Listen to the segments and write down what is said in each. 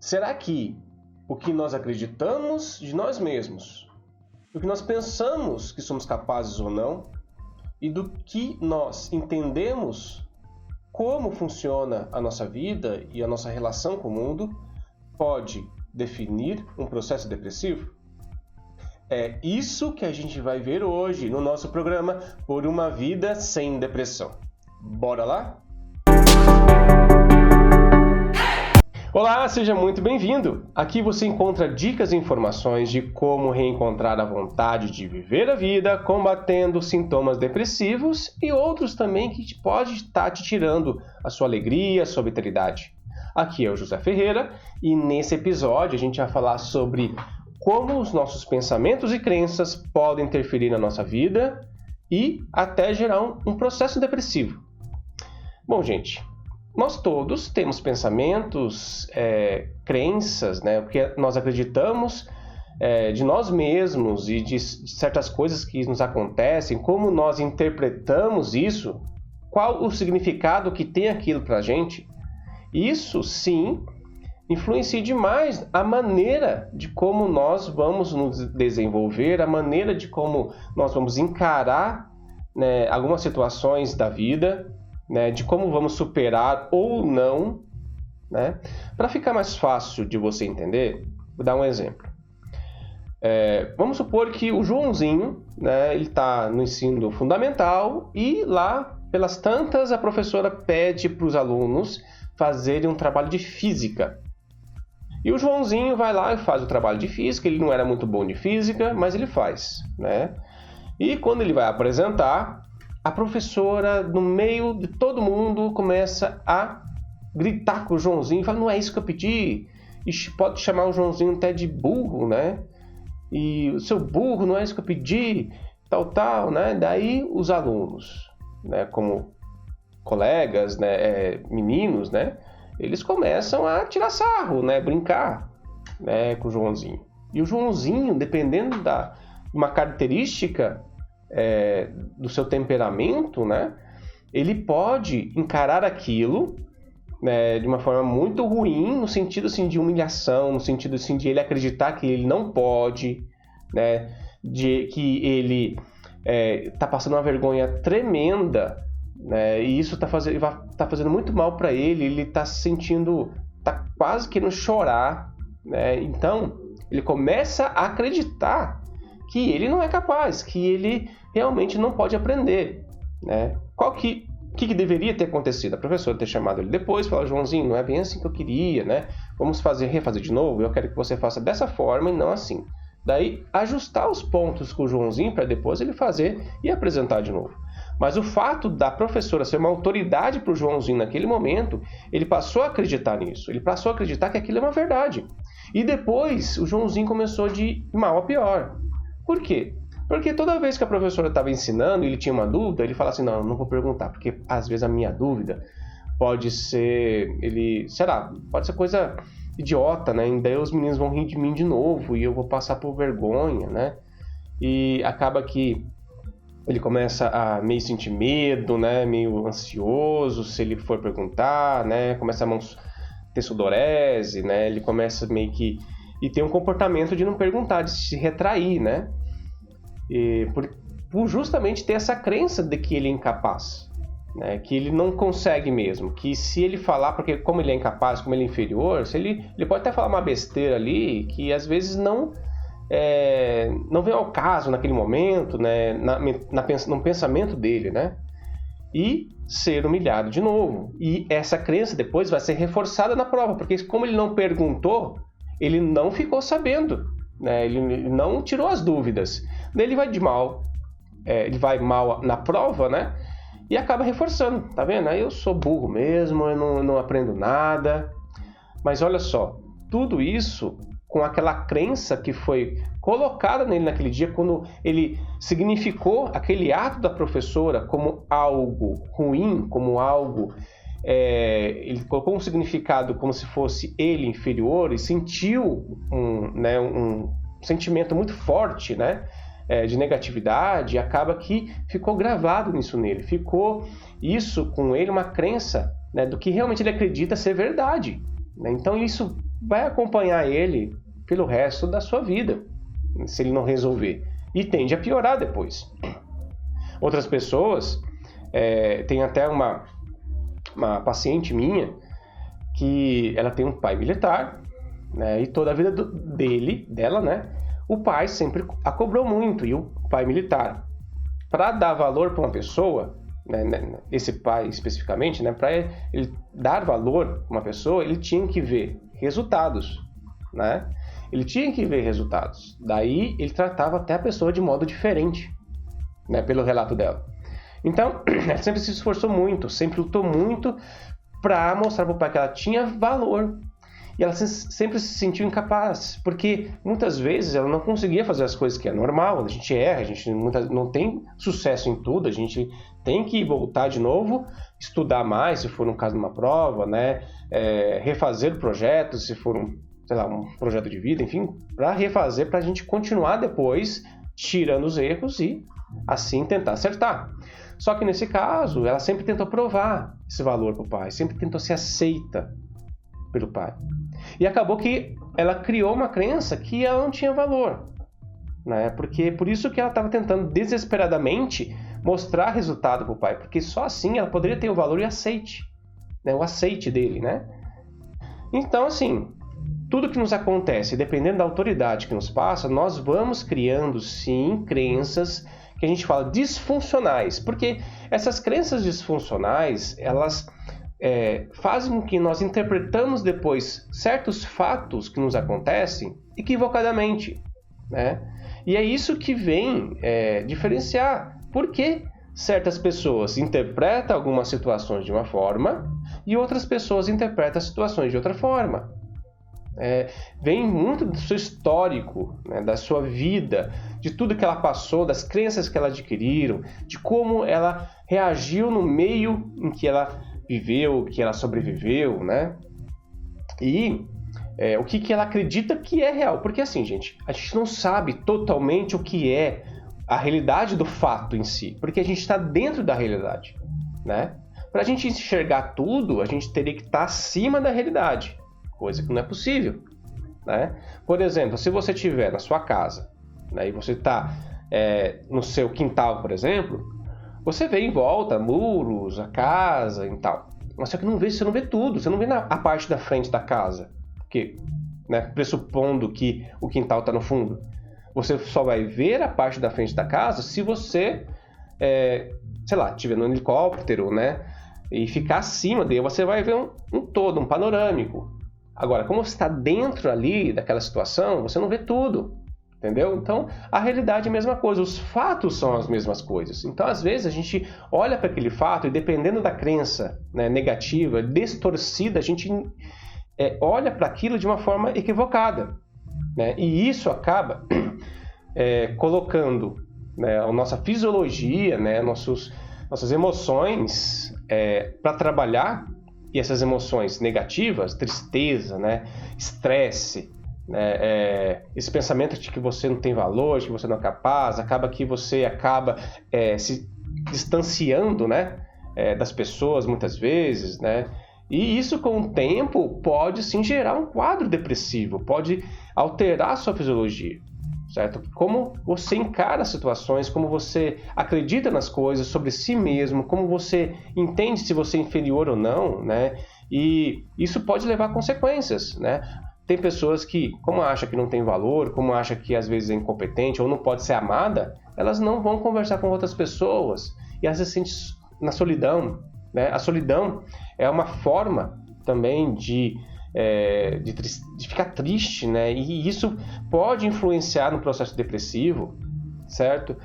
Será que o que nós acreditamos de nós mesmos, o que nós pensamos que somos capazes ou não, e do que nós entendemos como funciona a nossa vida e a nossa relação com o mundo, pode definir um processo depressivo? É isso que a gente vai ver hoje no nosso programa Por uma Vida Sem Depressão. Bora lá? Olá, seja muito bem-vindo! Aqui você encontra dicas e informações de como reencontrar a vontade de viver a vida combatendo sintomas depressivos e outros também que pode estar te tirando a sua alegria, a sua vitalidade. Aqui é o José Ferreira e nesse episódio a gente vai falar sobre como os nossos pensamentos e crenças podem interferir na nossa vida e até gerar um processo depressivo. Bom, gente, nós todos temos pensamentos, crenças, né? O que nós acreditamos de nós mesmos e de certas coisas que nos acontecem, como nós interpretamos isso, qual o significado que tem aquilo para a gente. Isso, sim, influencia demais a maneira de como nós vamos nos desenvolver, a maneira de como nós vamos encarar, né, algumas situações da vida, né, de como vamos superar ou não, né? Para ficar mais fácil de você entender, vou dar um exemplo. Vamos supor que o Joãozinho, né, ele está no ensino fundamental e lá, pelas tantas, a professora pede para os alunos fazerem um trabalho de física. E o Joãozinho vai lá e faz o trabalho de física, ele não era muito bom de física, mas ele faz, né? E quando ele vai apresentar, a professora, no meio de todo mundo, começa a gritar com o Joãozinho, fala, não é isso que eu pedi, e pode chamar o Joãozinho até de burro, né? E o seu burro, não é isso que eu pedi, tal, né? Daí os alunos, né, como colegas, né, meninos, né, eles começam a tirar sarro, né, brincar, né, com o Joãozinho. E o Joãozinho, dependendo de uma característica do seu temperamento, né, ele pode encarar aquilo, né, de uma forma muito ruim, no sentido assim, de humilhação, no sentido assim, de ele acreditar que ele não pode, né, de que ele está passando uma vergonha tremenda, né, e isso tá fazendo muito mal para ele, ele está se sentindo, está quase querendo chorar, né, então ele começa a acreditar que ele não é capaz, que ele realmente não pode aprender, né? O que deveria ter acontecido? A professora ter chamado ele depois e falar, Joãozinho, não é bem assim que eu queria, né? Vamos refazer de novo, eu quero que você faça dessa forma e não assim. Daí, ajustar os pontos com o Joãozinho para depois ele fazer e apresentar de novo. Mas o fato da professora ser uma autoridade para o Joãozinho naquele momento, ele passou a acreditar nisso, ele passou a acreditar que aquilo é uma verdade. E depois, o Joãozinho começou de mal a pior. Por quê? Porque toda vez que a professora estava ensinando e ele tinha uma dúvida, ele falava assim, não vou perguntar, porque às vezes a minha dúvida pode ser, pode ser coisa idiota, né? E daí os meninos vão rir de mim de novo e eu vou passar por vergonha, né? E acaba que ele começa a meio sentir medo, né? Meio ansioso se ele for perguntar, né? Começa a ter sudorese, né? Ele começa meio que... E tem um comportamento de não perguntar, de se retrair, né? E por justamente ter essa crença de que ele é incapaz, né? Que ele não consegue mesmo, que se ele falar, porque como ele é incapaz, como ele é inferior, ele pode até falar uma besteira ali, que às vezes não vem ao caso naquele momento, né? No pensamento dele, né? E ser humilhado de novo. E essa crença depois vai ser reforçada na prova, porque como ele não perguntou, ele não ficou sabendo, né? Ele não tirou as dúvidas. Ele vai mal na prova, né? E acaba reforçando, tá vendo? Aí eu sou burro mesmo, eu não aprendo nada. Mas olha só, tudo isso com aquela crença que foi colocada nele naquele dia, quando ele significou aquele ato da professora como algo ruim, como algo... ele colocou um significado como se fosse ele inferior e sentiu um sentimento muito forte, né, de negatividade, e acaba que ficou gravado nisso nele, ficou isso com ele uma crença, né, do que realmente ele acredita ser verdade, né? Então isso vai acompanhar ele pelo resto da sua vida, se ele não resolver. E tende a piorar depois. Outras pessoas, tem até uma paciente minha, que ela tem um pai militar, né, e toda a vida dela, né, o pai sempre a cobrou muito, e o pai militar, para dar valor para uma pessoa, né, esse pai especificamente, né, para ele dar valor para uma pessoa, ele tinha que ver resultados, né? Ele tinha que ver resultados. Daí ele tratava até a pessoa de modo diferente, né, pelo relato dela. Então, ela sempre se esforçou muito, sempre lutou muito para mostrar para o pai que ela tinha valor. E ela sempre se sentiu incapaz, porque muitas vezes ela não conseguia fazer as coisas que é normal, a gente erra, a gente não tem sucesso em tudo, a gente tem que voltar de novo, estudar mais, se for um caso de uma prova, né? Refazer projetos, se for um projeto de vida, enfim, para refazer, para a gente continuar depois tirando os erros e assim tentar acertar. Só que nesse caso, ela sempre tentou provar esse valor para o pai, sempre tentou ser aceita pelo pai. E acabou que ela criou uma crença que ela não tinha valor, né? Porque por isso que ela estava tentando desesperadamente mostrar resultado para o pai, porque só assim ela poderia ter o valor e aceite, né? O aceite dele, né? Então, assim, tudo que nos acontece, dependendo da autoridade que nos passa, nós vamos criando, sim, crenças que a gente fala disfuncionais, porque essas crenças disfuncionais, elas fazem com que nós interpretamos depois certos fatos que nos acontecem equivocadamente, né? E é isso que vem diferenciar por que certas pessoas interpretam algumas situações de uma forma e outras pessoas interpretam as situações de outra forma. Vem muito do seu histórico, né, da sua vida, de tudo que ela passou, das crenças que ela adquiriram, de como ela reagiu no meio em que ela viveu, que ela sobreviveu, né? E o que ela acredita que é real. Porque assim, gente, a gente não sabe totalmente o que é a realidade do fato em si, porque a gente está dentro da realidade, né? Para a gente enxergar tudo, a gente teria que estar acima da realidade, coisa que não é possível, né? Por exemplo, se você estiver na sua casa, né, e você está no seu quintal, por exemplo, você vê em volta muros, a casa e tal. Mas só que você não vê tudo, você não vê a parte da frente da casa. Porque, né, pressupondo que o quintal está no fundo, você só vai ver a parte da frente da casa se você, estiver no helicóptero, né, e ficar acima dele, você vai ver um todo, um panorâmico. Agora, como você está dentro ali daquela situação, você não vê tudo. Entendeu? Então, a realidade é a mesma coisa, os fatos são as mesmas coisas. Então, às vezes, a gente olha para aquele fato e, dependendo da crença, né, negativa, distorcida, a gente olha para aquilo de uma forma equivocada, né? E isso acaba colocando, né, a nossa fisiologia, né, nossas emoções para trabalhar, e essas emoções negativas, tristeza, né, estresse, esse pensamento de que você não tem valor, de que você não é capaz, acaba que você acaba se distanciando, né, das pessoas muitas vezes, né? E isso com o tempo pode sim gerar um quadro depressivo, pode alterar a sua fisiologia, certo? Como você encara as situações, como você acredita nas coisas, sobre si mesmo, como você entende se você é inferior ou não, né? E isso pode levar a consequências, né? Tem pessoas que, como acham que não tem valor, como acham que às vezes é incompetente ou não pode ser amada, elas não vão conversar com outras pessoas e elas se sentem na solidão, né? A solidão é uma forma também de ficar triste, né? E isso pode influenciar no processo depressivo, certo?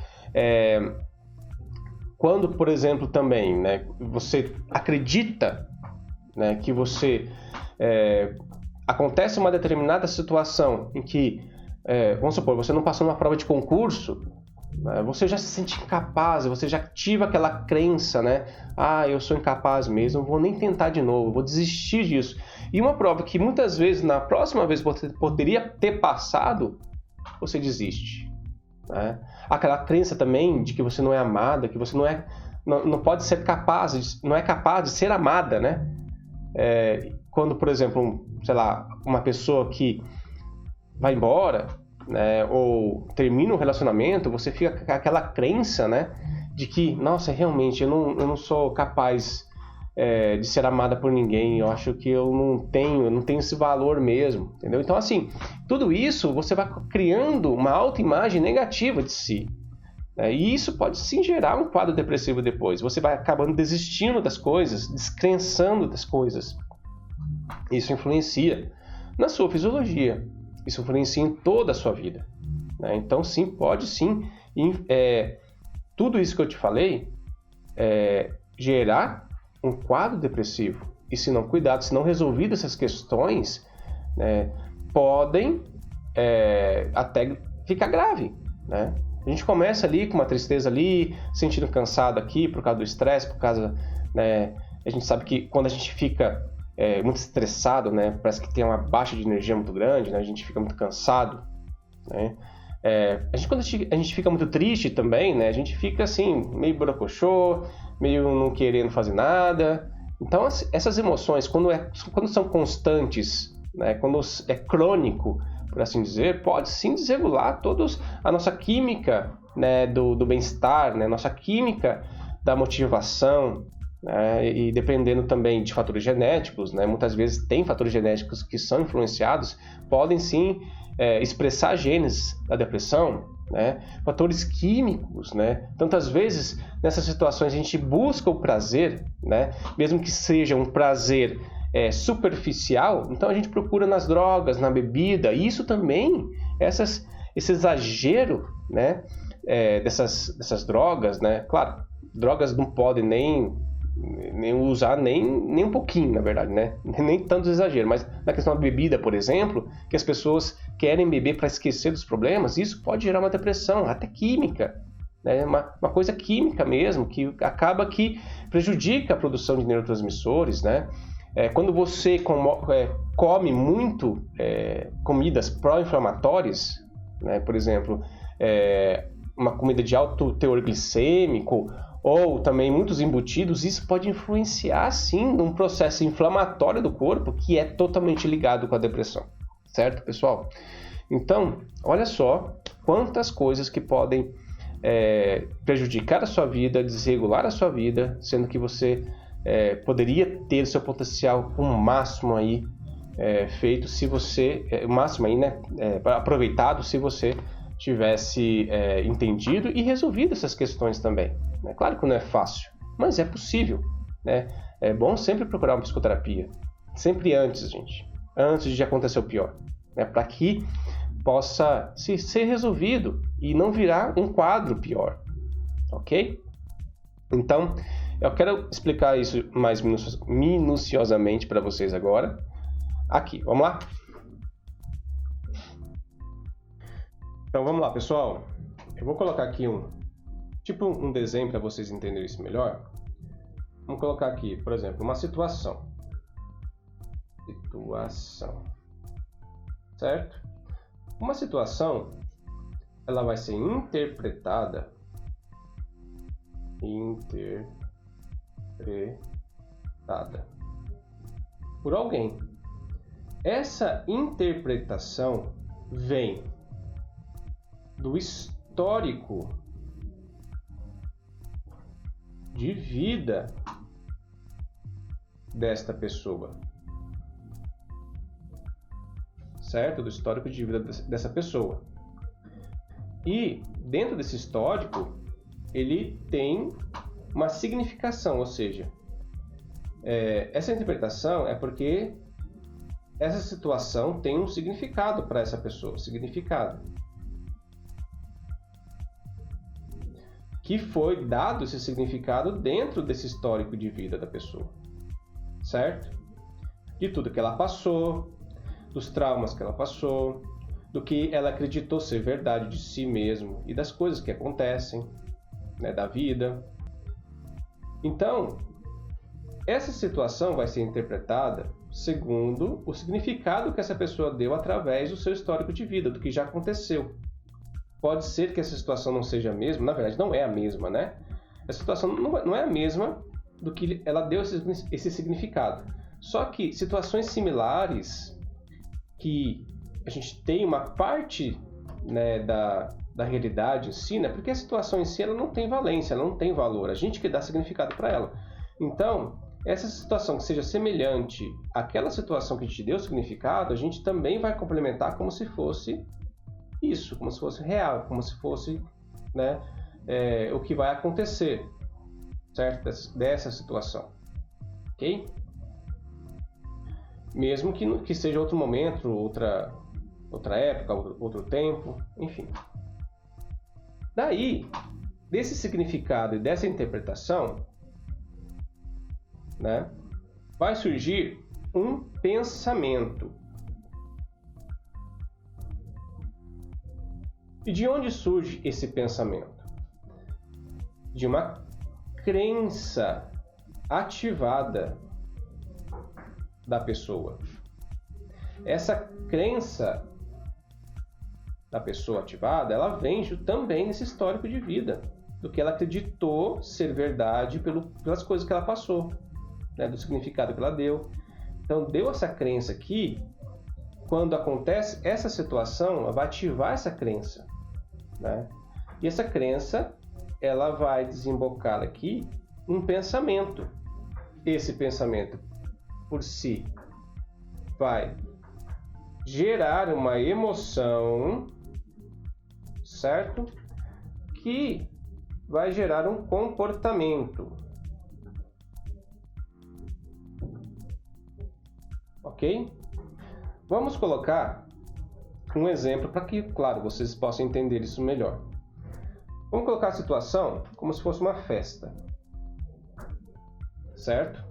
Quando, por exemplo, também, né, você acredita, né, que você... acontece uma determinada situação em que, vamos supor, você não passou numa prova de concurso, né, você já se sente incapaz, você já ativa aquela crença, né? Ah, eu sou incapaz mesmo, não vou nem tentar de novo, vou desistir disso. E uma prova que muitas vezes, na próxima vez, você poderia ter passado, você desiste, né? Aquela crença também de que você não é amada, que você não pode ser capaz, não é capaz de ser amada, né? quando, por exemplo, sei lá, uma pessoa que vai embora, né, ou termina um relacionamento, você fica com aquela crença, né, de que, nossa, realmente, eu não sou capaz de ser amada por ninguém, eu acho que eu não tenho esse valor mesmo, entendeu? Então, assim, tudo isso você vai criando uma autoimagem negativa de si, né? E isso pode sim gerar um quadro depressivo depois. Você vai acabando desistindo das coisas, descrençando das coisas. Isso influencia na sua fisiologia, isso influencia em toda a sua vida, né? Então, sim, pode sim, tudo isso que eu te falei, gerar um quadro depressivo. E se não cuidado, se não resolvido essas questões, né, podem até ficar grave, né? A gente começa ali com uma tristeza ali, sentindo cansado aqui por causa do estresse, por causa, né, a gente sabe que quando a gente fica muito estressado, né, parece que tem uma baixa de energia muito grande, né, a gente fica muito cansado, né? Quando a gente fica muito triste também, né, a gente fica assim, meio borocochô, meio não querendo fazer nada. Então, essas emoções, quando são constantes, né, quando é crônico, por assim dizer, pode sim desregular toda a nossa química, né, do bem-estar, né, nossa química da motivação, né, e dependendo também de fatores genéticos, né, muitas vezes tem fatores genéticos que são influenciados, podem sim expressar genes da depressão, né, fatores químicos, né. Tantas vezes nessas situações a gente busca o prazer, né, mesmo que seja um prazer superficial, então a gente procura nas drogas, na bebida, e isso também, esse exagero, né, dessas drogas, né, claro, drogas não podem nem usar nem um pouquinho, na verdade, né, nem tanto exagero, mas na questão da bebida, por exemplo, que as pessoas querem beber para esquecer dos problemas, isso pode gerar uma depressão, até química, né, uma coisa química mesmo, que acaba que prejudica a produção de neurotransmissores, né. Quando você come muito comidas pró-inflamatórias, né, por exemplo, uma comida de alto teor glicêmico, ou também muitos embutidos, isso pode influenciar, sim, num processo inflamatório do corpo que é totalmente ligado com a depressão. Certo, pessoal? Então, olha só quantas coisas que podem prejudicar a sua vida, desregular a sua vida, sendo que você poderia ter seu potencial o máximo aí feito se você, o máximo aí, né, aproveitado se você tivesse entendido e resolvido essas questões também. É claro que não é fácil, mas é possível, né? É bom sempre procurar uma psicoterapia, sempre antes de acontecer o pior, né? Para que possa ser resolvido e não virar um quadro pior, ok? Então, eu quero explicar isso mais minuciosamente para vocês agora. Aqui, vamos lá? Então, vamos lá, pessoal. Eu vou colocar aqui um desenho para vocês entenderem isso melhor. Vamos colocar aqui, por exemplo, uma situação. Certo? Uma situação, ela vai ser interpretada por alguém. Essa interpretação vem do histórico de vida desta pessoa, certo? Do histórico de vida dessa pessoa. E dentro desse histórico, ele tem uma significação, ou seja, essa interpretação é porque essa situação tem um significado para essa pessoa, significado que foi dado esse significado dentro desse histórico de vida da pessoa, certo? De tudo que ela passou, dos traumas que ela passou, do que ela acreditou ser verdade de si mesmo e das coisas que acontecem, né, da vida. Então, essa situação vai ser interpretada segundo o significado que essa pessoa deu através do seu histórico de vida, do que já aconteceu. Pode ser que essa situação não seja a mesma, na verdade não é a mesma, né? Essa situação não é a mesma do que ela deu esse significado. Só que situações similares, que a gente tem uma parte, né, da realidade em si, né, porque a situação em si ela não tem valência, ela não tem valor, a gente que dá significado para ela. Então, essa situação que seja semelhante àquela situação que a gente deu significado, a gente também vai complementar como se fosse isso, como se fosse real, como se fosse, né, o que vai acontecer, certo? Dessa situação, ok? Mesmo que seja outro momento, outra época, outro tempo, enfim. Daí, desse significado e dessa interpretação, né, vai surgir um pensamento. E de onde surge esse pensamento? De uma crença ativada da pessoa. Essa crença da pessoa ativada, ela vem também nesse histórico de vida, do que ela acreditou ser verdade pelas coisas que ela passou, né, do significado que ela deu. Então, deu essa crença aqui, quando acontece essa situação, ela vai ativar essa crença, né? E essa crença, ela vai desembocar aqui um pensamento. Esse pensamento, por si, vai gerar uma emoção, certo? Que vai gerar um comportamento. Ok? Vamos colocar um exemplo para que, claro, vocês possam entender isso melhor. Vamos colocar a situação como se fosse uma festa, certo?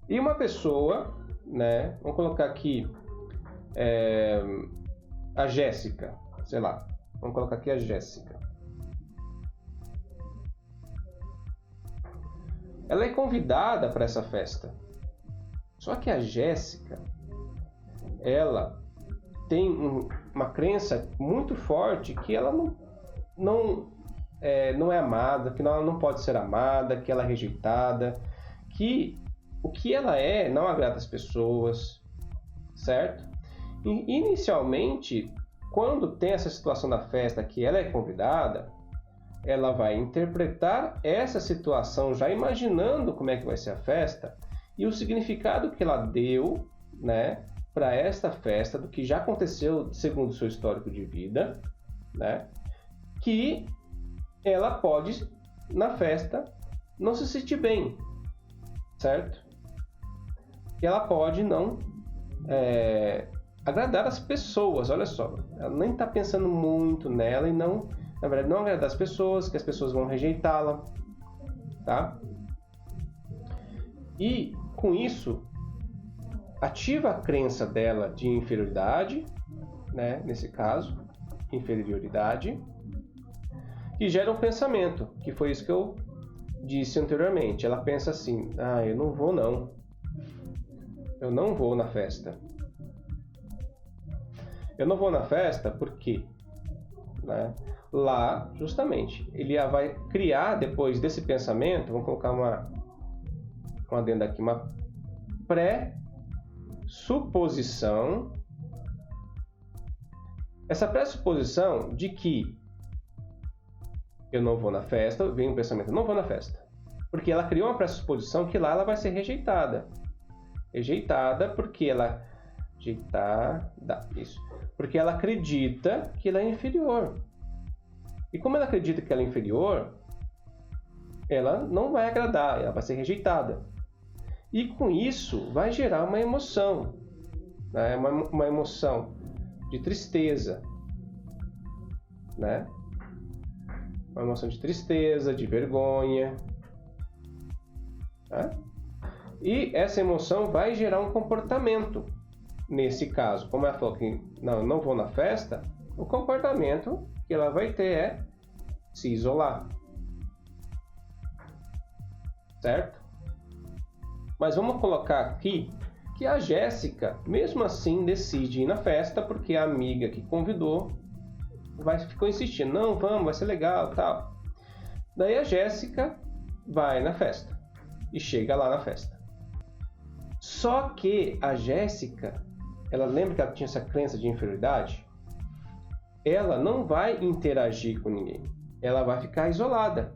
E uma pessoa, né? Vamos colocar aqui a Jéssica, sei lá. Vamos colocar aqui a Jéssica. Ela é convidada para essa festa. Só que a Jéssica, ela tem uma crença muito forte que ela não é amada, que ela não pode ser amada, que ela é rejeitada, que o que ela não agrada as pessoas, certo? E, inicialmente, quando tem essa situação da festa que ela é convidada, ela vai interpretar essa situação já imaginando como é que vai ser a festa e o significado que ela deu, né, para esta festa, do que já aconteceu segundo o seu histórico de vida, né, que ela pode, na festa, não se sentir bem, certo? E ela pode não agradar as pessoas, olha só, ela nem está pensando muito nela e não, na verdade, não agradar as pessoas, que as pessoas vão rejeitá-la, tá? E com isso ativa a crença dela de inferioridade, né? Nesse caso, inferioridade, e gera um pensamento, que foi isso que eu disse anteriormente. Ela pensa assim: eu não vou não, eu não vou na festa. Eu não vou na festa porque, né, lá, justamente, ele vai criar, depois desse pensamento, vamos colocar uma adenda aqui, uma pré-suposição. Essa pré-suposição de que eu não vou na festa, vem um pensamento: eu não vou na festa. Porque ela criou uma pré-suposição que lá ela vai ser rejeitada. Rejeitada porque ela... isso. Porque ela acredita que ela é inferior. E como ela acredita que ela é inferior, ela não vai agradar, ela vai ser rejeitada. E com isso vai gerar uma emoção, né? Uma emoção de tristeza, né? Uma emoção de tristeza, de vergonha, né? E essa emoção vai gerar um comportamento. Nesse caso, como ela falou que não vou na festa, o comportamento que ela vai ter é se isolar, certo? Mas vamos colocar aqui que a Jéssica, mesmo assim, decide ir na festa porque a amiga que convidou ficou insistindo: não, vamos, vai ser legal, tal. Daí a Jéssica vai na festa e chega lá na festa. Só que a Jéssica, ela lembra que ela tinha essa crença de inferioridade? Ela não vai interagir com ninguém. Ela vai ficar isolada.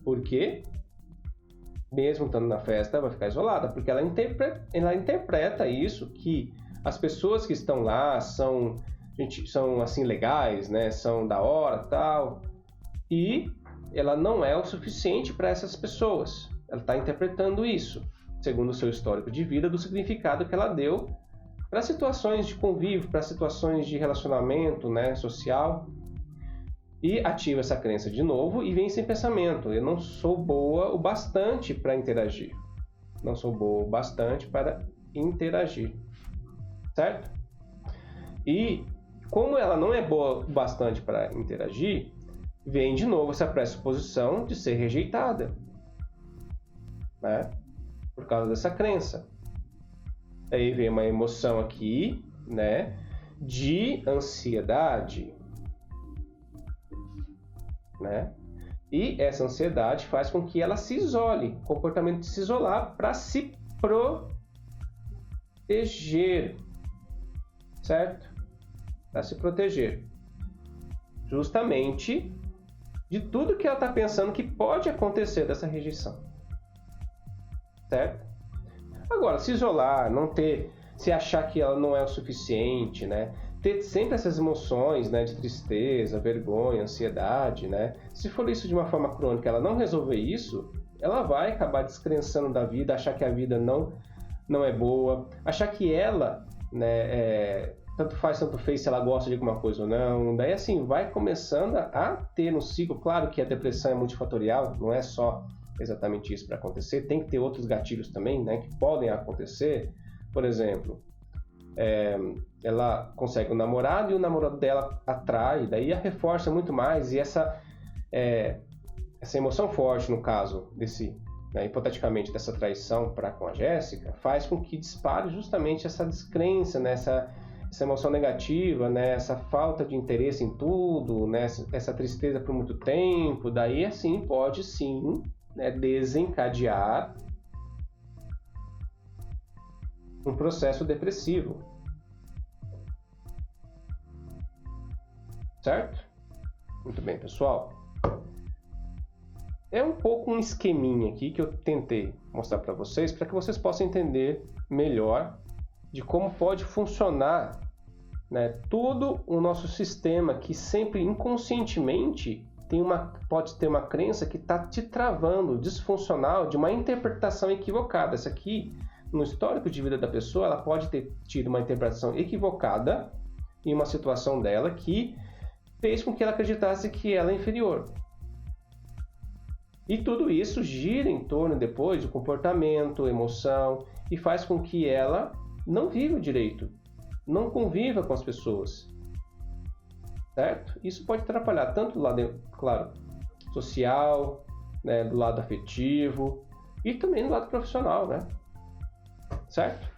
Por quê? Mesmo estando na festa, ela vai ficar isolada, porque ela interpreta isso, que as pessoas que estão lá são assim legais, né? São da hora, tal, e ela não é o suficiente para essas pessoas. Ela está interpretando isso, segundo o seu histórico de vida, do significado que ela deu para situações de convívio, para situações de relacionamento, né, social. E ativa essa crença de novo e vem esse pensamento: eu não sou boa o bastante para interagir. Não sou boa o bastante para interagir. Certo? E como ela não é boa o bastante para interagir, vem de novo essa pressuposição de ser rejeitada, né? Por causa dessa crença. Aí vem uma emoção aqui, né, de ansiedade, né? E essa ansiedade faz com que ela se isole, comportamento de se isolar para se proteger, certo? Para se proteger, justamente de tudo que ela está pensando que pode acontecer dessa rejeição, certo? Agora, se isolar, se achar que ela não é o suficiente, né? Ter sempre essas emoções, né, de tristeza, vergonha, ansiedade, né? Se for isso de uma forma crônica, ela não resolver isso, ela vai acabar descrençando da vida, achar que a vida não é boa, achar que ela, né, tanto faz, tanto fez se ela gosta de alguma coisa ou não. Daí, assim, vai começando a ter um ciclo. Claro que a depressão é multifatorial, não é só exatamente isso para acontecer, tem que ter outros gatilhos também, né, que podem acontecer. Por exemplo, ela consegue um namorado e o namorado dela atrai, daí a reforça muito mais, e essa emoção forte, no caso né, hipoteticamente dessa traição com a Jéssica, faz com que dispare justamente essa descrença, né, essa emoção negativa, né, essa falta de interesse em tudo, né, essa tristeza por muito tempo. Daí, assim, pode sim, né, desencadear um processo depressivo. Certo? Muito bem, pessoal. É um pouco um esqueminha aqui que eu tentei mostrar para vocês, para que vocês possam entender melhor de como pode funcionar, né, todo o nosso sistema, que sempre inconscientemente pode ter uma crença que está te travando, disfuncional, de uma interpretação equivocada. Essa aqui, no histórico de vida da pessoa, ela pode ter tido uma interpretação equivocada em uma situação dela que fez com que ela acreditasse que ela é inferior. E tudo isso gira em torno depois do comportamento, emoção, e faz com que ela não viva direito, não conviva com as pessoas. Certo? Isso pode atrapalhar tanto do lado, claro, social, né, do lado afetivo e também do lado profissional, né? Certo?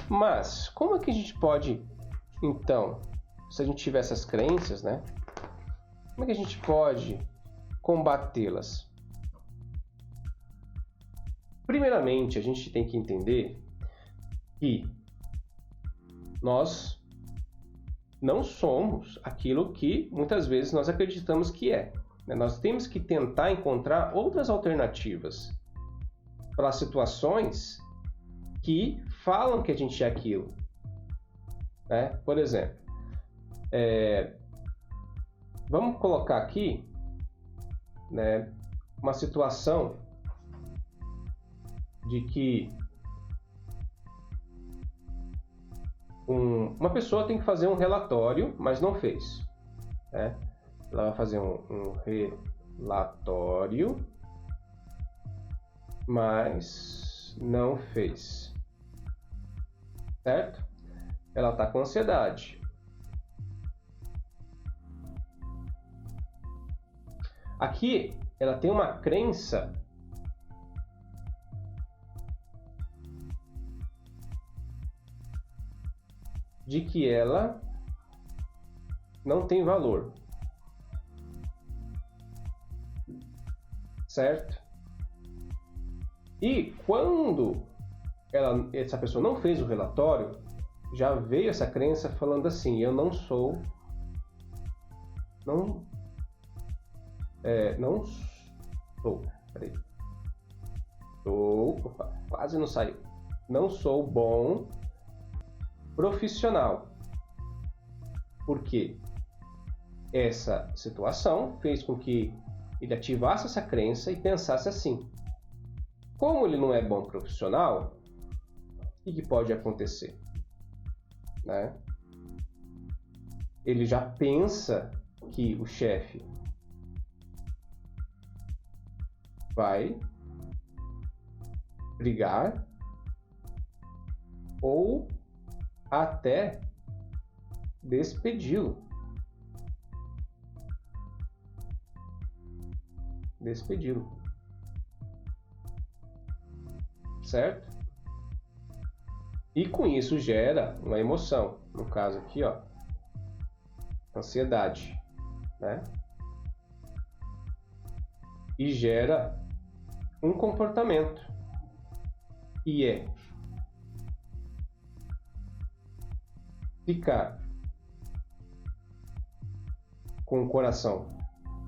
Mas como é que a gente pode, então, se a gente tiver essas crenças, né? Como é que a gente pode combatê-las? Primeiramente, a gente tem que entender que nós não somos aquilo que muitas vezes nós acreditamos que é. Nós temos que tentar encontrar outras alternativas para situações que falam que a gente é aquilo. Né? Por exemplo, vamos colocar aqui, né, uma situação de que uma pessoa tem que fazer um relatório, mas não fez. Né? Ela vai fazer um relatório, mas não fez. Certo? Ela está com ansiedade. Aqui, ela tem uma crença de que ela não tem valor. Certo? E quando essa pessoa não fez o relatório, já veio essa crença falando assim: eu não sou, não sou, peraí, opa, quase não saiu, não sou bom profissional. Por quê? Essa situação fez com que ele ativasse essa crença e pensasse assim: como ele não é bom profissional, o que pode acontecer? Né? Ele já pensa que o chefe vai brigar ou até despedi-lo. Certo? E com isso gera uma emoção, no caso aqui, ó, ansiedade, né? E gera um comportamento, que é ficar com o coração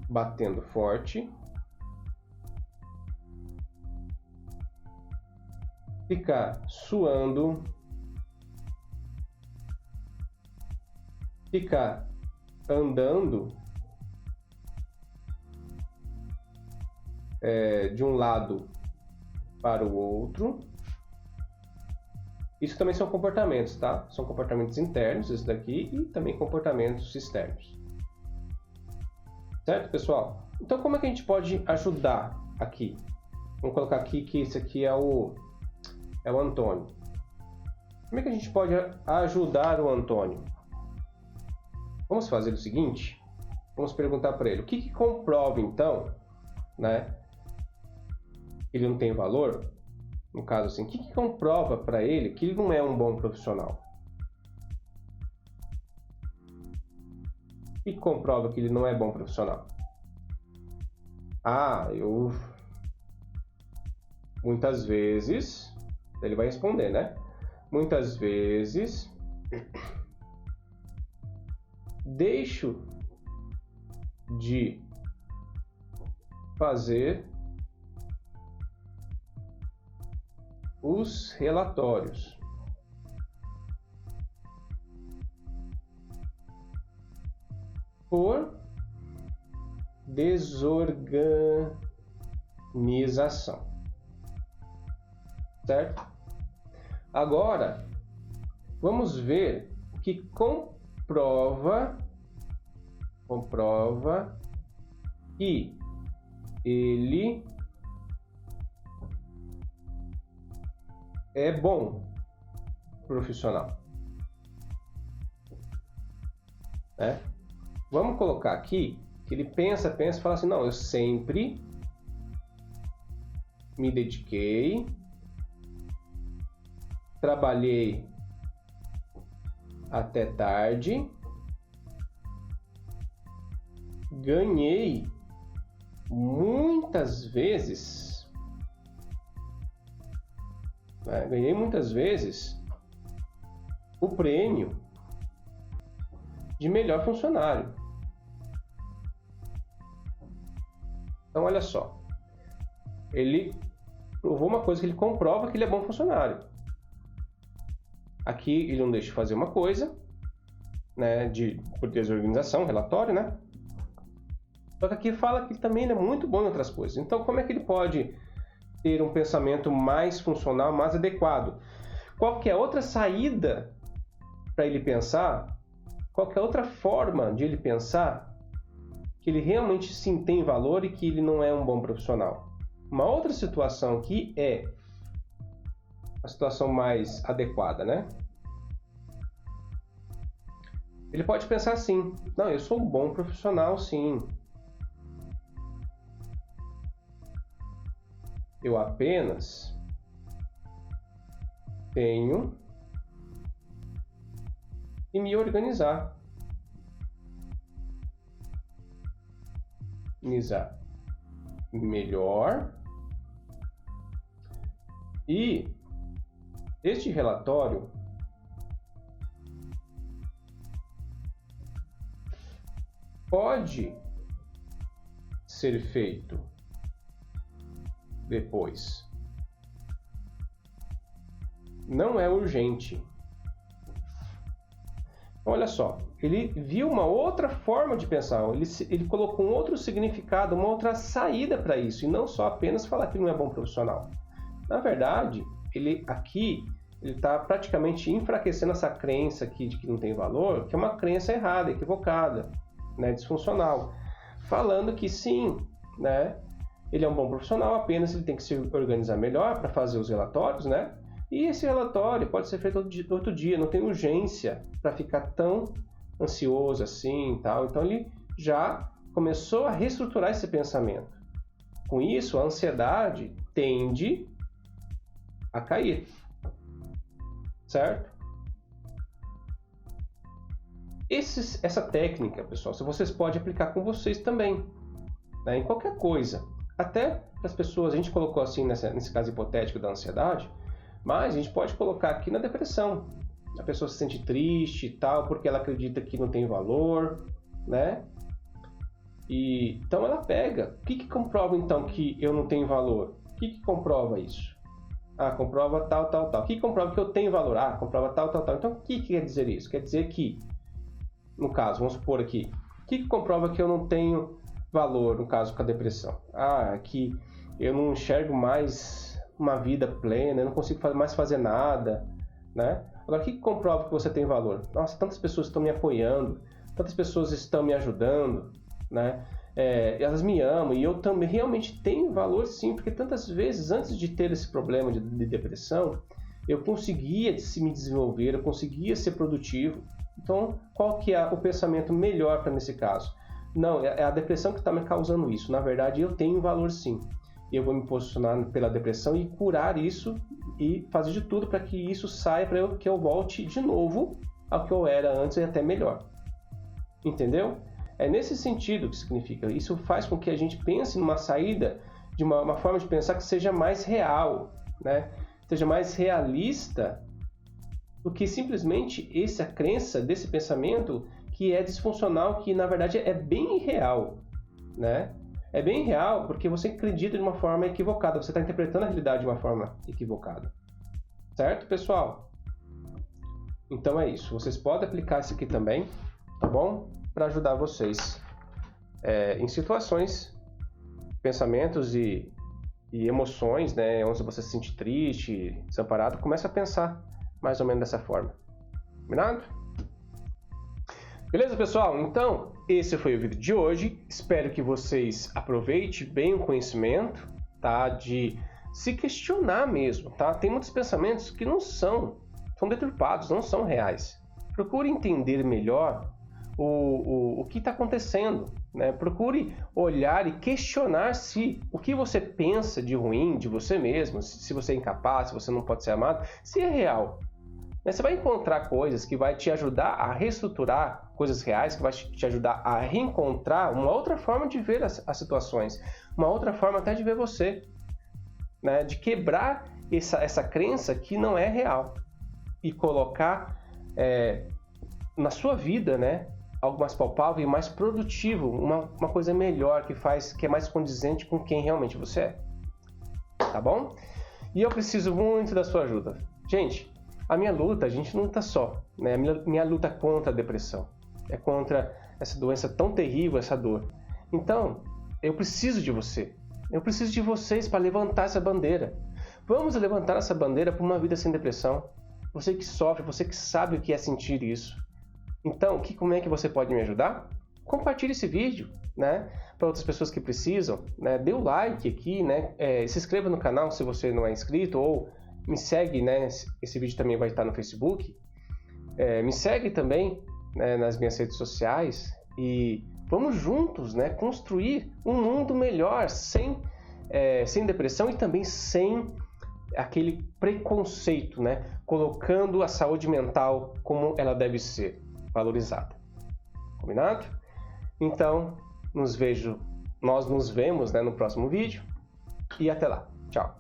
batendo forte, ficar suando, ficar andando de um lado para o outro. Isso também são comportamentos, tá? São comportamentos internos, esse daqui, e também comportamentos externos. Certo, pessoal? Então, como é que a gente pode ajudar aqui? Vamos colocar aqui que esse aqui é o Antônio. Como é que a gente pode ajudar o Antônio? Vamos fazer o seguinte, vamos perguntar para ele, o que comprova então, né, que ele não tem valor? No caso assim, o que comprova para ele que ele não é um bom profissional? O que comprova que ele não é bom profissional? Muitas vezes, ele vai responder, né? Muitas vezes deixo de fazer os relatórios. Por desorganização. Certo? Agora, vamos ver o que comprova que ele é bom profissional. Né? Vamos colocar aqui que ele pensa e fala assim: não, eu sempre me dediquei, trabalhei até tarde, ganhei muitas vezes, o prêmio de melhor funcionário. Então, olha só, ele provou uma coisa que ele comprova que ele é bom funcionário. Aqui ele não deixa de fazer uma coisa, né, por desorganização, relatório, né? Só que aqui fala que também ele é muito bom em outras coisas. Então, como é que ele pode ter um pensamento mais funcional, mais adequado? Qual que é a outra saída para ele pensar? Qual que é a outra forma de ele pensar que ele realmente sim tem valor e que ele não é um bom profissional? Uma outra situação aqui é a situação mais adequada, né? Ele pode pensar assim: não, eu sou um bom profissional, sim. Eu apenas tenho que me organizar. Melhor e Este relatório pode ser feito depois. Não é urgente. Olha só, ele viu uma outra forma de pensar, ele colocou um outro significado, uma outra saída para isso, e não só apenas falar que não é bom profissional. Na verdade, ele está praticamente enfraquecendo essa crença aqui de que não tem valor, que é uma crença errada, equivocada, né, disfuncional, falando que sim, né, ele é um bom profissional, apenas ele tem que se organizar melhor para fazer os relatórios, né? E esse relatório pode ser feito outro dia, não tem urgência para ficar tão ansioso assim e tal. Então ele já começou a reestruturar esse pensamento. Com isso, a ansiedade tende a cair, certo? Essa técnica, pessoal, vocês podem aplicar com vocês também, né, em qualquer coisa. Até para as pessoas, a gente colocou assim nesse caso hipotético da ansiedade, mas a gente pode colocar aqui na depressão. A pessoa se sente triste e tal, porque ela acredita que não tem valor, né? E então ela pega. O que comprova então que eu não tenho valor? O que comprova isso? Ah, comprova tal. O que comprova que eu tenho valor? Ah, comprova tal. Então o que quer dizer isso? Quer dizer que, no caso, vamos supor aqui, o que comprova que eu não tenho valor, no caso com a depressão? Ah, que eu não enxergo mais uma vida plena, eu não consigo mais fazer nada, né? Agora, o que comprova que você tem valor? Nossa, tantas pessoas estão me apoiando, tantas pessoas estão me ajudando, né? Elas me amam e eu também realmente tenho valor sim, porque tantas vezes, antes de ter esse problema de depressão, eu conseguia me desenvolver, eu conseguia ser produtivo. Então, qual que é o pensamento melhor para nesse caso? Não, é a depressão que está me causando isso. Na verdade, eu tenho valor sim. Eu vou me posicionar pela depressão e curar isso e fazer de tudo para que isso saia, para que eu volte de novo ao que eu era antes e até melhor. Entendeu? É nesse sentido que significa. Isso faz com que a gente pense numa saída, de uma forma de pensar que seja mais real, né? Seja mais realista do que simplesmente essa crença desse pensamento que é disfuncional, que na verdade é bem irreal, né? É bem real porque você acredita de uma forma equivocada, você está interpretando a realidade de uma forma equivocada. Certo, pessoal? Então é isso. Vocês podem aplicar isso aqui também, tá bom? Para ajudar vocês em situações, pensamentos e emoções, né? Onde você se sente triste, desamparado, começa a pensar mais ou menos dessa forma. Combinado? Beleza, pessoal? Então, esse foi o vídeo de hoje. Espero que vocês aproveitem bem o conhecimento, tá? De se questionar mesmo, tá? Tem muitos pensamentos que não são deturpados, não são reais. Procure entender melhor o que está acontecendo, né? Procure olhar e questionar se o que você pensa de ruim de você mesmo, se você é incapaz, se você não pode ser amado, se é real. Você vai encontrar coisas que vai te ajudar a reestruturar coisas reais, que vai te ajudar a reencontrar uma outra forma de ver as situações, uma outra forma até de ver você, né? De quebrar essa crença que não é real e colocar na sua vida, né, algo mais palpável e mais produtivo, uma coisa melhor que é mais condizente com quem realmente você é. Tá bom? E eu preciso muito da sua ajuda. Gente, a minha luta, a gente não luta só, né? Minha luta é contra a depressão, é contra essa doença tão terrível, essa dor. Então, eu preciso de você. Eu preciso de vocês para levantar essa bandeira. Vamos levantar essa bandeira por uma vida sem depressão. Você que sofre, você que sabe o que é sentir isso. Então, como é que você pode me ajudar? Compartilhe esse vídeo, né, para outras pessoas que precisam, né? Dê o like aqui, né? Se inscreva no canal se você não é inscrito, ou me segue, né? Esse vídeo também vai estar no Facebook. Me segue também, né, nas minhas redes sociais e vamos juntos, né, construir um mundo melhor sem depressão e também sem aquele preconceito, né, colocando a saúde mental como ela deve ser valorizada. Combinado? Então, nós nos vemos, né, no próximo vídeo e até lá. Tchau!